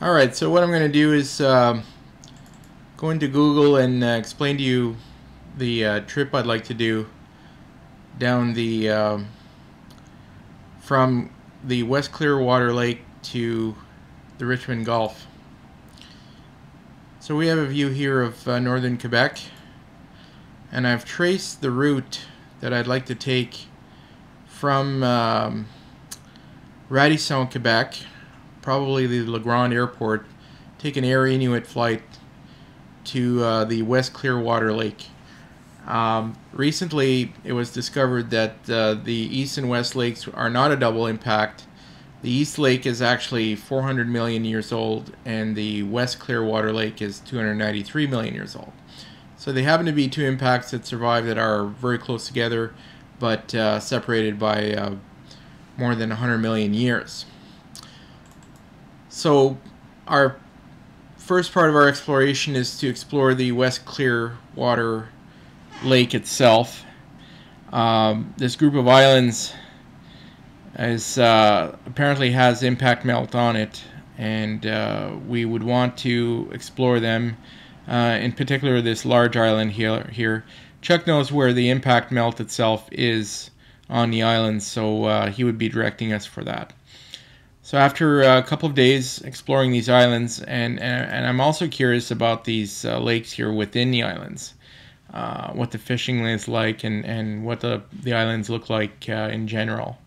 Alright, so what I'm going to do is go into Google and explain to you the trip I'd like to do down the from the West Clearwater Lake to the Richmond Gulf. So we have a view here of northern Quebec, and I've traced the route that I'd like to take from Radisson, Quebec, probably the Le Grand Airport, take an Air Inuit flight to the West Clearwater Lake. Recently it was discovered that the East and West Lakes are not a double impact. The East Lake is actually 400 million years old and the West Clearwater Lake is 293 million years old. So they happen to be two impacts that survive that are very close together, but separated by more than 100 million years. So our first part of our exploration is to explore the West Clearwater Lake itself. This group of islands apparently has impact melt on it, and we would want to explore them. In particular, this large island here. Chuck knows where the impact melt itself is on the island, so he would be directing us for that. So after a couple of days exploring these islands, and I'm also curious about these lakes here within the islands, what the fishing is like, and what the islands look like in general.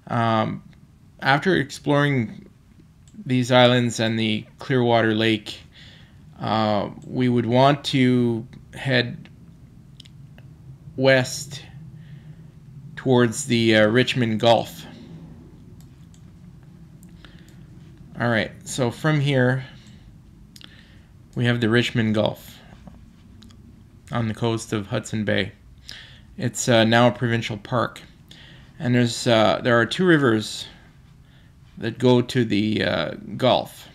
After exploring these islands and the Clearwater Lake, we would want to head west towards the Richmond Gulf. Alright, so from here we have the Richmond Gulf on the coast of Hudson Bay. It's now a provincial park, and there are two rivers that go to the Gulf.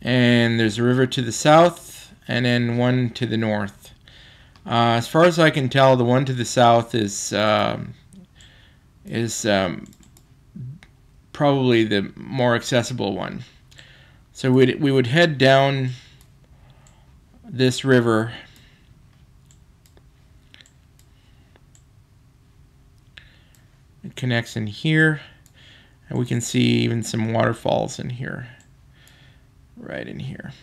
And there's a river to the south and then one to the north. As far as I can tell, the one to the south is probably the more accessible one. So we would head down this river it connects in here, and we can see even some waterfalls in here, right in here.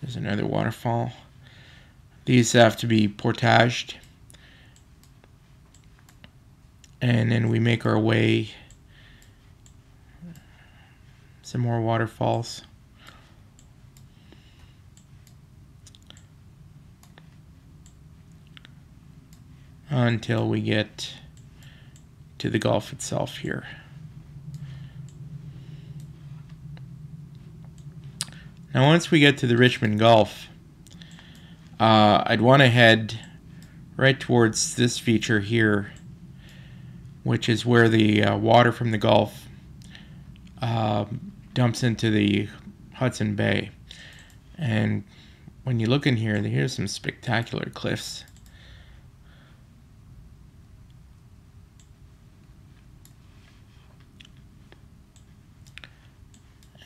There's another waterfall. These have to be portaged, and then we make our way. Some more waterfalls. Until we get to the Gulf itself here. Now once we get to the Richmond Gulf, I'd want to head right towards this feature here, which is where the water from the Gulf dumps into the Hudson Bay. And when you look in here, here's some spectacular cliffs.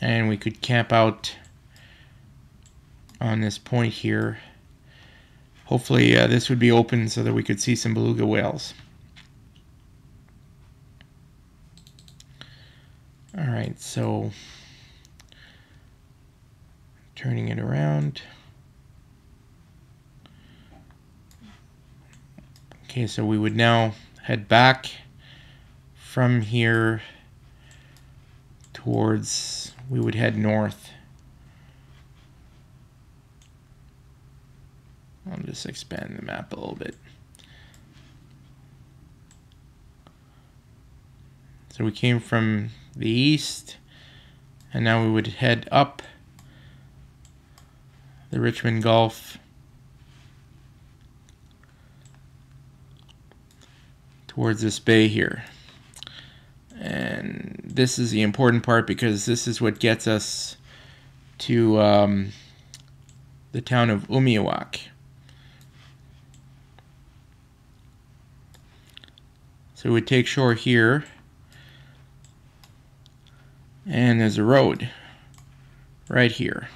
And we could camp out on this point here. Hopefully this would be open so that we could see some beluga whales. Alright, so turning it around. Okay, so we would now head back from here towards, we would head north. I'll just expand the map a little bit. So we came from the east, and now we would head up the Richmond Gulf towards this bay here. And this is the important part, because this is what gets us to the town of Umiwak. So we take shore here, and there's a road right here.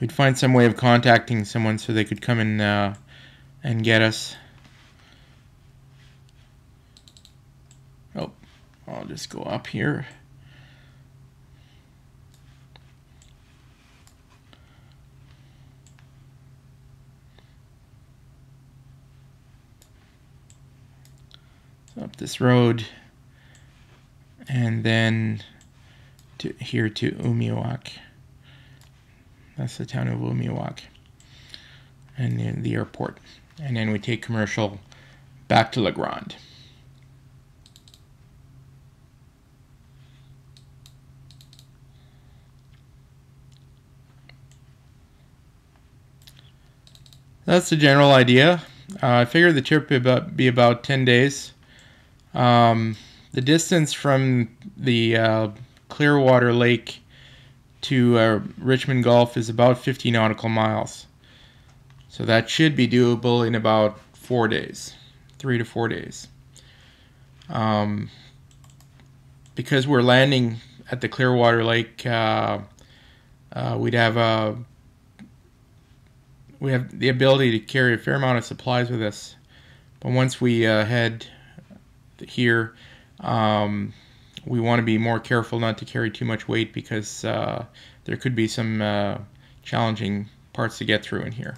We'd find some way of contacting someone so they could come and get us. Oh, I'll just go up here. So up this road, and then here to Umiwak. That's the town of Umiwak, and then the airport. And then we take commercial back to La Grande. That's the general idea. I figured the trip would be about 10 days. The distance from the Clearwater Lake to Richmond Gulf is about 50 nautical miles. So that should be doable in about 4 days, 3 to 4 days. Because we're landing at the Clearwater Lake, we have the ability to carry a fair amount of supplies with us. But once we head here, we want to be more careful not to carry too much weight, because there could be some challenging parts to get through in here.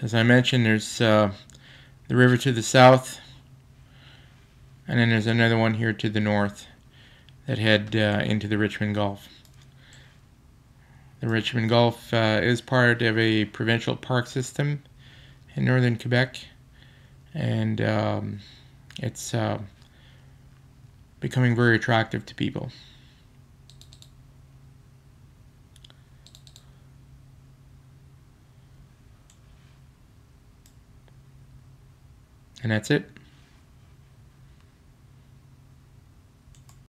As I mentioned, there's the river to the south, and then there's another one here to the north that head into the Richmond Gulf. The Richmond Gulf is part of a provincial park system in northern Quebec, and it's becoming very attractive to people. And that's it.